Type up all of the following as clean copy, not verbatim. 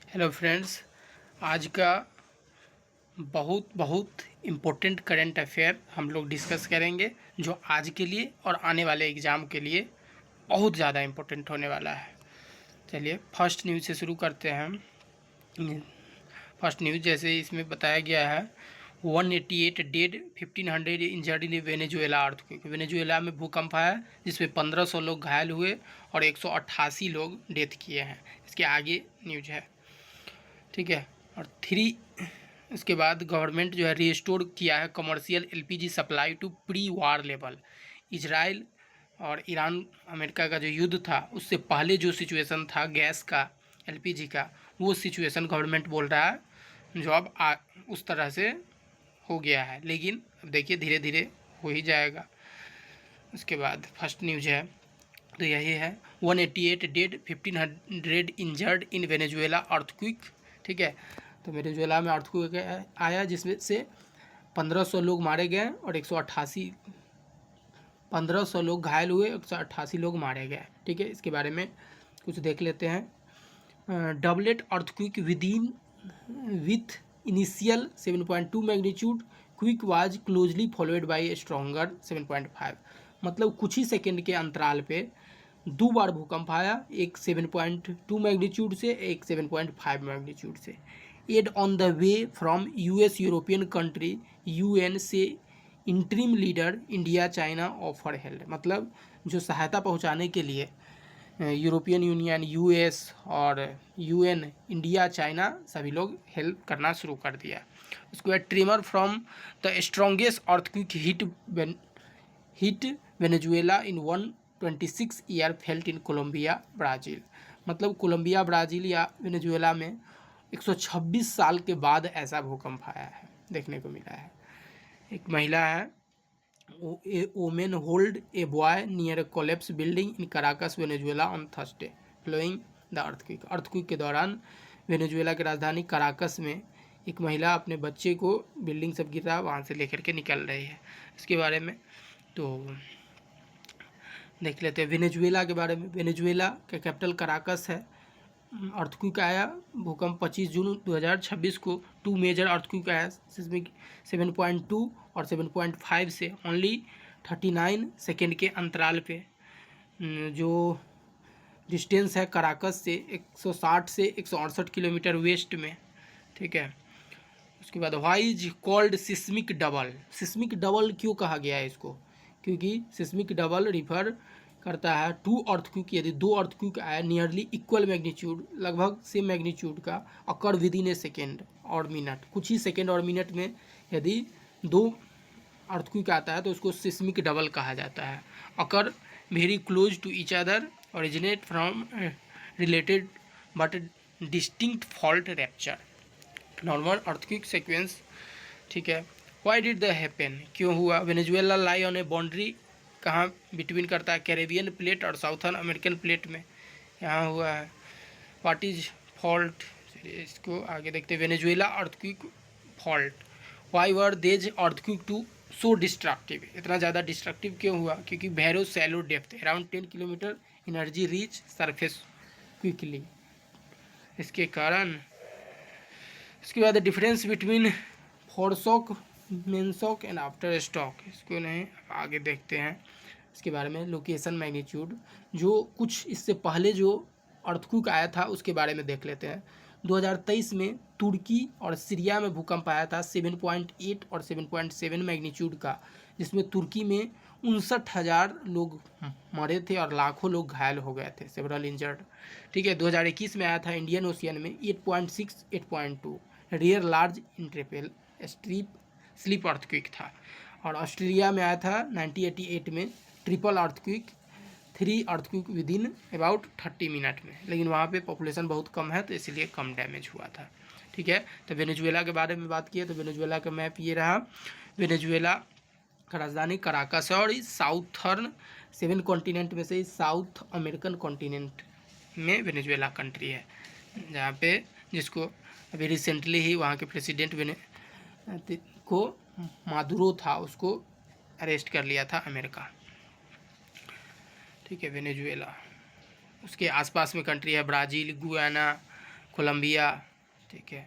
Hello friends, आज का बहुत बहुत इम्पोर्टेंट करंट अफेयर हम लोग डिस्कस करेंगे जो आज के लिए और आने वाले एग्ज़ाम के लिए बहुत ज़्यादा इम्पोर्टेंट होने वाला है। चलिए फर्स्ट न्यूज़ से शुरू करते हैं हम। फर्स्ट न्यूज़ जैसे इसमें बताया गया है 188 dead 1500 injured in Venezuela earthquake. Venezuela में भूकंप आया जिसमें 1500 लोग घायल हुए और 188 लोग डेथ किए हैं। इसके आगे न्यूज है, ठीक है। और इसके बाद गवर्नमेंट जो है रिस्टोर किया है commercial LPG supply to pre war level. Israel और ईरान अमेरिका का जो युद्ध था उससे पहले जो सिचुएशन था गैस का, एलपीजी का, वो सिचुएशन गवर्नमेंट बोल रहा है जो अब उस तरह से हो गया है, लेकिन अब देखिए धीरे धीरे हो ही जाएगा। उसके बाद फर्स्ट न्यूज है तो यही है 188 dead 1500 injured in Venezuela earthquake, ठीक है। तो वेनेजुएला में अर्थक्वेक आया जिसमें से 1500 लोग मारे गए और 1500 लोग घायल हुए, 188 लोग मारे गए, ठीक है। इसके बारे में कुछ देख लेते हैं। Doublet earthquake with initial 7.2 magnitude, quick was closely followed by stronger 7.5। मतलब कुछ ही सेकंड के अंतराल पे दो बार भूकंप आया, एक 7.2 मैग्नीट्यूड से, एक 7.5 मैग्नीट्यूड से। Aid on the way from US European country UN से interim leader India China offer help. मतलब जो सहायता पहुंचाने के लिए यूरोपियन यूनियन, यूएस और यूएन, इंडिया, चाइना सभी लोग हेल्प करना शुरू कर दिया। उसके बाद tremor from the strongest earthquake hit Venezuela in 126 year felt in Colombia Brazil. मतलब कोलंबिया ब्राज़ील या वेनेजुएला में 126 साल के बाद ऐसा भूकंप आया है, देखने को मिला है। एक महिला है, women hold a boy near collapse building in Caracas Venezuela on Thursday following the earthquake. Earthquake के दौरान वेनेजुएला की राजधानी कराकस में एक महिला अपने बच्चे को, बिल्डिंग सब गिर रहा वहाँ से लेकर के निकल रही है। इसके बारे में तो देख लेते हैं वेनेजुएला के बारे में। वेनेजुएला का कैपिटल कराकस है। अर्थक्वेक आया भूकंप 25 जून 2026 को। टू मेजर अर्थक्वेक आया जिसमें 7.2 और 7.5 से ओनली 39 सेकेंड के अंतराल पे। जो डिस्टेंस है कराकस से 160 से 168 किलोमीटर वेस्ट में, ठीक है। उसके बाद why is called seismic double. Seismic double क्यों कहा गया है इसको? क्योंकि सिस्मिक डबल रिफर करता है टू अर्थक्वेक, यदि दो अर्थक्वेक आया नियरली इक्वल मैग्नीट्यूड, लगभग सेम मैग्नीट्यूड का, occur with in A second और मिनट, कुछ ही सेकेंड और मिनट में यदि दो अर्थक्वेक आता है तो उसको सिस्मिक डबल कहा जाता है। Occur very close to each other, originate from related but distinct fault rupture, normal earthquake sequence, ठीक है। व्हाई डिड द हैपन, क्यों हुआ? Venezuela lie on a boundary, कहाँ बिटवीन करता है? कैरेबियन प्लेट और साउथर्न अमेरिकन प्लेट में यहाँ हुआ है। व्हाट इज फॉल्ट, इसको आगे देखते हैं। Venezuela earthquake fault. Why were देज अर्थक्वेक टू सो डिस्ट्रक्टिव, इतना ज़्यादा डिस्ट्रक्टिव क्यों हुआ? क्योंकि very shallow depth, around 10 kilometre, energy reach surface quickly, इसके कारण। इसके बाद difference between foreshock, mainshock and aftershock, इसको नहीं आगे देखते हैं इसके बारे में। लोकेशन, मैग्नीट्यूड, जो कुछ इससे पहले जो अर्थक्वेक आया था उसके बारे में देख लेते हैं। 2023 में तुर्की और सीरिया में भूकंप आया था 7.8 और 7.7 मैग्नीट्यूड का, जिसमें तुर्की में 59,000 लोग मरे थे और लाखों लोग घायल हो गए थे, सेवरल इंजर्ड, ठीक है। 2021 में आया था इंडियन ओशियन में 8.6 8.2 रियर लार्ज इंट्रेपेल स्लीप अर्थक्वेक था। और ऑस्ट्रेलिया में आया था 1988 में triple earthquake, 3 earthquake with in about 30 minute में, लेकिन वहाँ पे पॉपुलेशन बहुत कम है तो इसलिए कम डैमेज हुआ था, ठीक है। तो वेनेजुएला के बारे में बात किए तो वेनेजुएला का मैप ये रहा। वेनेजुएला का राजधानी कराकस है और इस साउथर्न 7 कॉन्टिनेंट में से साउथ अमेरिकन कॉन्टिनेंट में वेनेजुएला कंट्री है, जहाँ पे जिसको अभी रिसेंटली ही वहाँ के प्रेसिडेंट को मादुरो था, उसको अरेस्ट कर लिया था अमेरिका, ठीक है। वेनेजुएला, उसके आसपास में कंट्री है ब्राज़ील, गुयाना, कोलंबिया, ठीक है।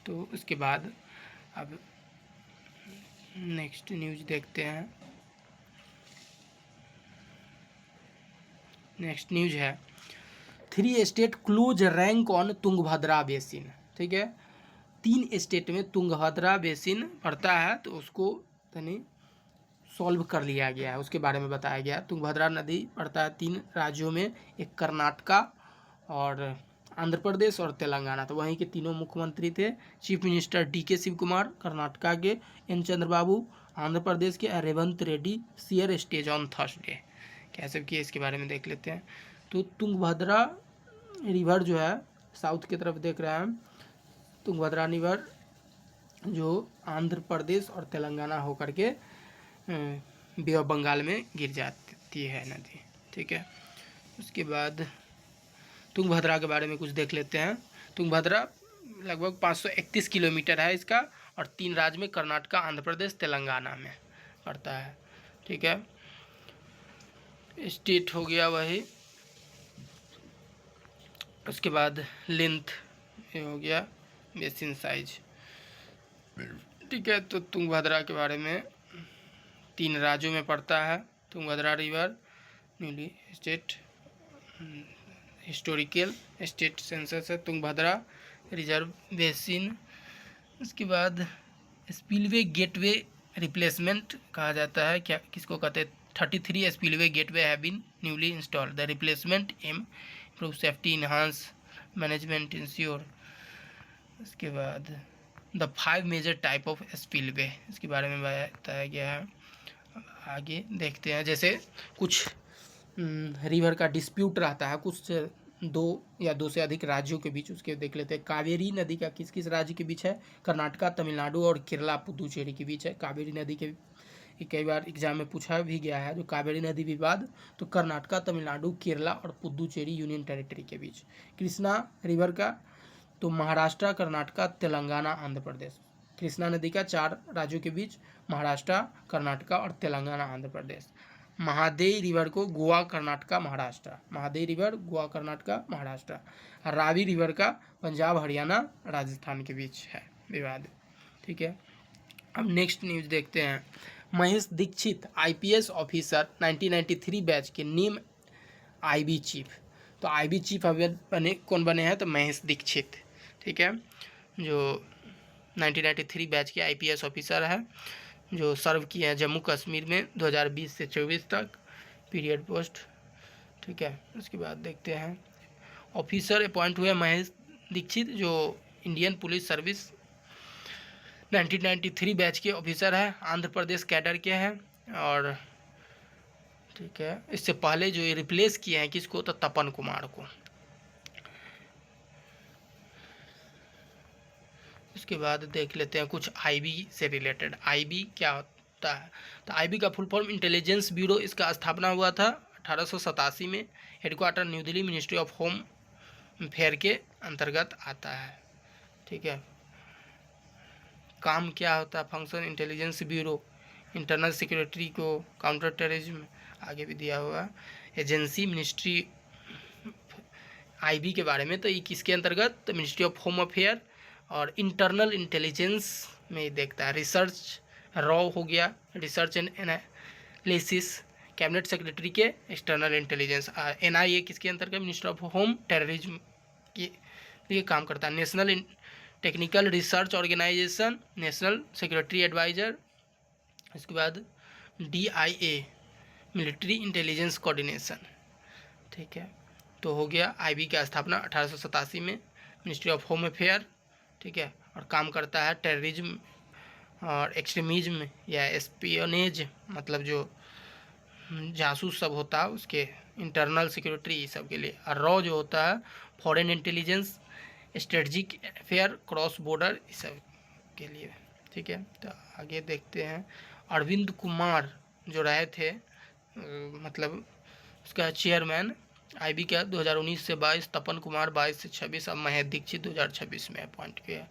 तो उसके बाद अब नेक्स्ट न्यूज़ देखते हैं। नेक्स्ट न्यूज़ है 3 state close rank on Tungabhadra basin, ठीक है। 3 स्टेट में तुंगभद्रा बेसिन पड़ता है, तो उसको यानी सॉल्व कर लिया गया है, उसके बारे में बताया गया। तुंगभद्रा नदी पड़ता है 3 राज्यों में, एक कर्नाटका और आंध्र प्रदेश और तेलंगाना। तो वहीं के तीनों मुख्यमंत्री थे, chief minister DK Shivakumar, Karnataka के N चंद्रबाबू, आंध्र प्रदेश के Revanth Reddy share stage on Thursday. कैसे किए इसके बारे में देख लेते हैं। तो तुंगभद्रा रिवर जो है साउथ की तरफ देख रहे हैं, तुंगभद्रा रिवर जो आंध्र प्रदेश और तेलंगाना होकर के बे ऑफ बंगाल में गिर जाती है नदी, ठीक है। उसके बाद तुंगभद्रा के बारे में कुछ देख लेते हैं। तुंगभद्रा लगभग 531 किलोमीटर है इसका, और 3 राज्य में कर्नाटका, आंध्र प्रदेश, तेलंगाना में पड़ता है, ठीक है। स्टेट हो गया वही। उसके बाद लेंथ ये हो गया, बेसिन साइज, ठीक है। तो तुंगभद्रा के बारे में 3 राज्यों में पड़ता है। Tungabhadra river newly state historical state census है तुंगभद्रा रिजर्व बेसिन। उसके बाद स्पिलवे गेटवे रिप्लेसमेंट कहा जाता है, क्या किसको कहते हैं। 33 spillway gateway have been newly installed, the replacement aim improve safety, enhance management, ensure. उसके बाद the 5 major type of spillway, इसके बारे में बताया गया है। आगे देखते हैं, जैसे कुछ रिवर का डिस्प्यूट रहता है कुछ 2 या 2 से अधिक राज्यों के बीच, उसके देख लेते हैं। कावेरी नदी का किस किस राज्य के बीच है, कर्नाटका, तमिलनाडु और केरला पुदुचेरी के बीच है। कावेरी नदी के कई बार एग्जाम में पूछा भी गया है, जो कावेरी नदी विवाद तो कर्नाटका, तमिलनाडु, केरला और पुदुचेरी यूनियन टेरिटरी के बीच। कृष्णा रिवर का तो महाराष्ट्र, कर्नाटका, तेलंगाना, आंध्र प्रदेश। कृष्णा नदी का 4 राज्यों के बीच, महाराष्ट्र, कर्नाटका और तेलंगाना, आंध्र प्रदेश। महादेई रिवर को गोवा, कर्नाटका, महाराष्ट्र। महादेई रिवर गोवा, कर्नाटका, महाराष्ट्र। रावी रिवर का पंजाब, हरियाणा, राजस्थान के बीच है विवाद, ठीक है। अब नेक्स्ट न्यूज़ देखते हैं। Mahesh Dixit IPS officer 1993 batch के नेम IB चीफ। तो IB चीफ बने कौन बने हैं, तो महेश दीक्षित, ठीक है, जो 1993 बैच के IPS ऑफिसर है, जो सर्व किए हैं जम्मू कश्मीर में 2020 से 24 तक पीरियड पोस्ट, ठीक है। उसके बाद देखते हैं ऑफिसर अपॉइंट हुए महेश दीक्षित, जो इंडियन पुलिस सर्विस 1993 बैच के ऑफिसर है, आंध्र प्रदेश कैडर के हैं, और ठीक है। इससे पहले जो ये रिप्लेस किए हैं किसको, तो तपन कुमार को। उसके बाद देख लेते हैं कुछ IB से रिलेटेड। IB क्या होता है, तो IB का फुल फॉर्म इंटेलिजेंस ब्यूरो, इसका स्थापना हुआ था 1887 में। Headquarter new Delhi, ministry of home affair के अंतर्गत आता है, ठीक है। काम क्या होता है, function intelligence bureau, internal security को, काउंटर टेररिज्म, आगे भी दिया हुआ है। एजेंसी मिनिस्ट्री IB के बारे में, तो ये किसके अंतर्गत, तो मिनिस्ट्री ऑफ होम अफेयर और इंटरनल इंटेलिजेंस में देखता है। रिसर्च रॉ हो गया, research and analysis, cabinet secretary के एक्सटर्नल इंटेलिजेंस। NIA किसके अंतर्गत, मिनिस्टर ऑफ होम टेररिज्म के लिए काम करता है। National technical research organisation, national security adviser. इसके बाद DIA मिलिट्री इंटेलिजेंस कोऑर्डिनेशन, ठीक है। तो हो गया IB का स्थापना 1887 में, मिनिस्ट्री ऑफ होम अफेयर, ठीक है, और काम करता है टेररिज्म और एक्सट्रीमिज्म या एस्पियोनेज, मतलब जो जासूस सब होता है उसके, इंटरनल सिक्योरिटी सब के लिए। और रॉ जो होता है foreign intelligence, strategic affair, cross border, इस सब के लिए, ठीक है। तो आगे देखते हैं। अरविंद कुमार जो रहे थे, मतलब उसका चेयरमैन IB का 2019 से 22, तपन कुमार 22 से 26, अब महेश दीक्षित 2026 में अपॉइंट किया।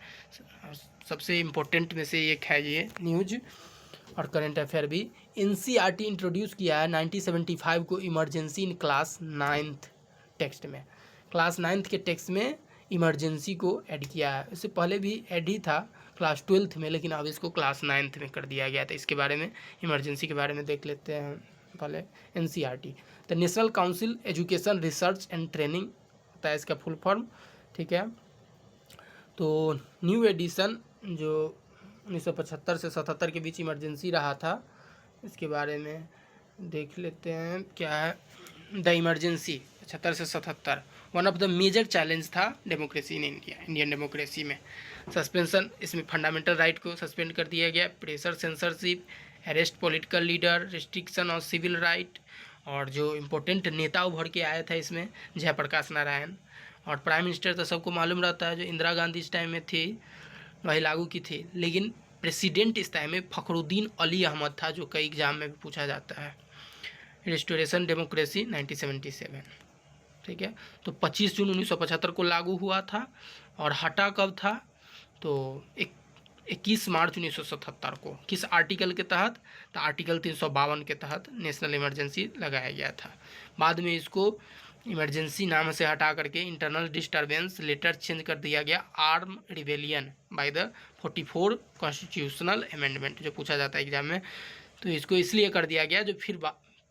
सबसे इम्पोर्टेंट में से एक है ये न्यूज, और करंट अफेयर भी। NCERT इंट्रोड्यूस किया है 1975 को emergency in class 9th text में, क्लास 9th के टेक्स्ट में इमरजेंसी को ऐड किया है। इससे पहले भी ऐड ही था क्लास 12th में, लेकिन अब इसको क्लास 9th में कर दिया गया था। इसके बारे में, इमरजेंसी के बारे में देख लेते हैं पहले। NCERT the national council education research and training होता है इसका फुल फॉर्म, ठीक है। तो न्यू एडिशन जो 1975 से 77 के बीच इमरजेंसी रहा था, इसके बारे में देख लेते हैं क्या है। द इमरजेंसी 76 से 77 one of the major challenge था democracy in India, Indian democracy में। सस्पेंशन, इसमें फंडामेंटल राइट को सस्पेंड कर दिया गया, pressure, censorship, arrest political leader, restriction of civil right, और जो इम्पोर्टेंट नेता उभर के आया था इसमें जयप्रकाश नारायण, और प्राइम मिनिस्टर तो सबको मालूम रहता है जो इंदिरा गांधी इस टाइम में थी वही लागू की थी, लेकिन प्रेसिडेंट इस टाइम में फखरुद्दीन अली अहमद था, जो कई एग्जाम में भी पूछा जाता है। रिस्टोरेशन डेमोक्रेसी 1977, ठीक है। तो 25 जून 1975 को लागू हुआ था, और हटा कब था तो 21 मार्च 1977 को। किस आर्टिकल के तहत? तो आर्टिकल 352 के तहत नेशनल इमरजेंसी लगाया गया था। बाद में इसको इमरजेंसी नाम से हटा करके इंटरनल डिस्टर्बेंस लेटर चेंज कर दिया गया arm rebellion by the 44 constitutional amendment, जो पूछा जाता है एग्जाम में। तो इसको इसलिए कर दिया गया जो फिर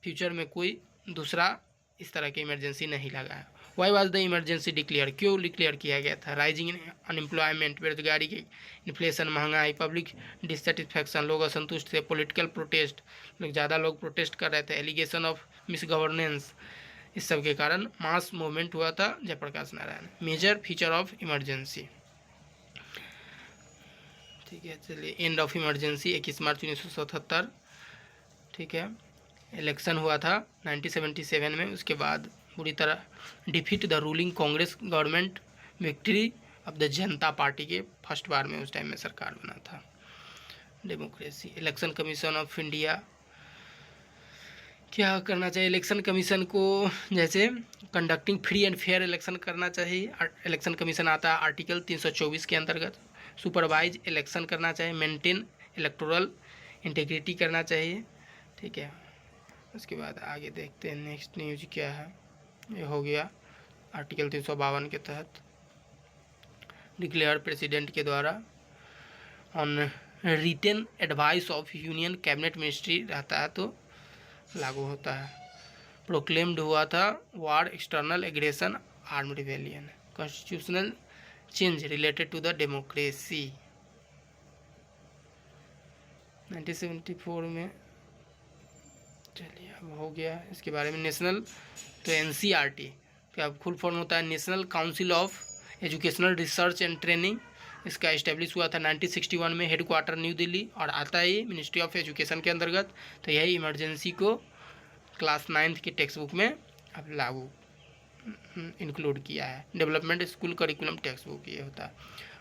फ्यूचर में कोई दूसरा इस तरह की इमरजेंसी नहीं लगा है। Why was the emergency declare, क्यों डिक्लेयर किया गया था? राइजिंग अनएम्प्लॉयमेंट, बेरोजगारी की, इन्फ्लेशन, महंगाई, पब्लिक डिससेटिस्फैक्शन, लोग असंतुष्ट थे, पॉलिटिकल प्रोटेस्ट, ज़्यादा लोग प्रोटेस्ट कर रहे थे, एलिगेशन ऑफ मिस गवर्नेंस, इस सब के कारण मास मूवमेंट हुआ था Jayaprakash Narayan. Major feature of emergency, ठीक है। चलिए, एंड ऑफ इमरजेंसी 21 मार्च 1977, ठीक है। इलेक्शन हुआ था 1977 में, उसके बाद पूरी तरह defeat the ruling Congress government, victory of the Janata party के फर्स्ट बार में उस टाइम में सरकार बना था। Democracy, election commission of India, क्या करना चाहिए इलेक्शन कमीशन को? जैसे conducting free and fair election करना चाहिए, इलेक्शन कमीशन आता है आर्टिकल 324 के अंतर्गत। सुपरवाइज इलेक्शन करना चाहिए, मेंटेन इलेक्टोरल इंटीग्रिटी करना चाहिए, ठीक है। उसके बाद आगे देखते हैं नेक्स्ट न्यूज क्या है। ये हो गया आर्टिकल 352 के तहत डिक्लेयर प्रेसिडेंट के द्वारा on written advice of union cabinet ministry रहता है तो लागू होता है। प्रोक्लेम्ड हुआ था war, external aggression, armed rebellion. Constitutional change related to the democracy 1974 में, चलिए अब हो गया। इसके बारे में नेशनल, तो NCERT का फुल फॉर्म होता है national council of educational research and training. इसका इस्टेब्लिश हुआ था 1961 में, हेडक्वार्टर न्यू दिल्ली, और आता है मिनिस्ट्री ऑफ एजुकेशन के अंतर्गत। तो यही इमरजेंसी को क्लास 9th की टेक्स्ट बुक में अब लागू इंक्लूड किया है। Development school curriculum textbook ये होता है।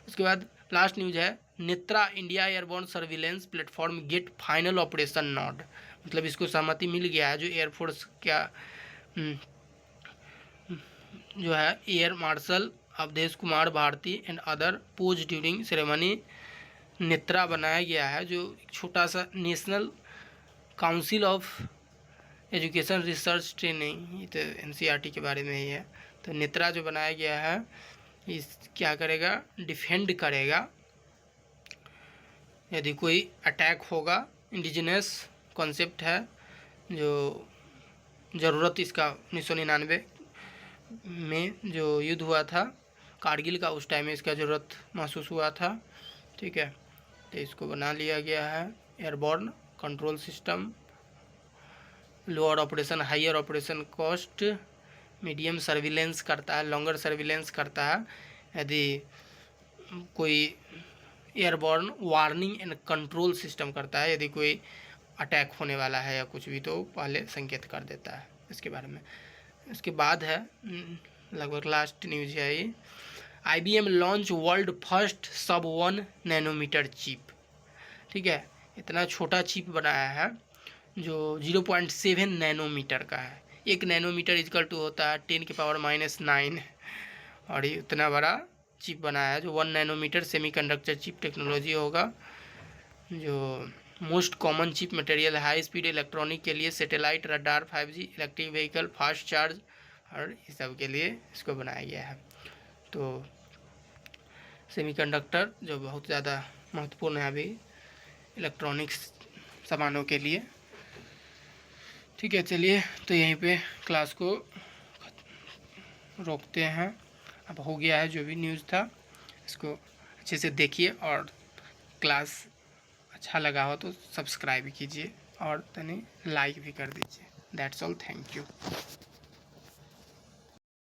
उसके बाद लास्ट न्यूज है, Netra India airborne surveillance platform get final operation nod, मतलब इसको सहमति मिल गया है। जो एयरफोर्स का जो है air marshal Awadhesh Kumar Bharti and other pose during ceremony Netra बनाया गया है, जो एक छोटा सा national council of education research training, ये तो NCERT के बारे में ही है। तो नेत्रा जो बनाया गया है इस क्या करेगा, डिफेंड करेगा यदि कोई अटैक होगा। इंडिजिनस कॉन्सेप्ट है, जो ज़रूरत इसका 1999 में जो युद्ध हुआ था कारगिल का, उस टाइम में इसका ज़रूरत महसूस हुआ था, ठीक है। तो इसको बना लिया गया है। Airborne control system, lower operation, higher operation cost, medium surveillance करता है, लॉन्गर सर्विलेंस करता है। यदि कोई airborne warning and control system करता है, यदि कोई अटैक होने वाला है या कुछ भी तो पहले संकेत कर देता है इसके बारे में। इसके बाद है लगभग लास्ट न्यूज है ये, IBM लॉन्च वर्ल्ड फर्स्ट सब 1 नैनोमीटर चिप, ठीक है। इतना छोटा चिप बनाया है जो 0.7 नैनोमीटर का है। 1 नैनोमीटर इक्वल टू होता है 10⁻⁹, और ये इतना बड़ा चिप बनाया है जो 1 नैनोमीटर सेमीकंडक्टर चिप टेक्नोलॉजी होगा। जो most common chip material high speed electronic के लिए satellite, radar, 5G, electric vehicle, fast charge और इस सब के लिए इसको बनाया गया है। तो सेमीकंडक्टर जो बहुत ज़्यादा महत्वपूर्ण है अभी इलेक्ट्रॉनिक्स सामानों के लिए। ठीक है, चलिए तो यहीं पे क्लास को रोकते हैं। अब हो गया है जो भी न्यूज़ था, इसको अच्छे से देखिए और क्लास अच्छा लगा हो तो सब्सक्राइब कीजिए और तनी लाइक भी कर दीजिए। That's all, thank you.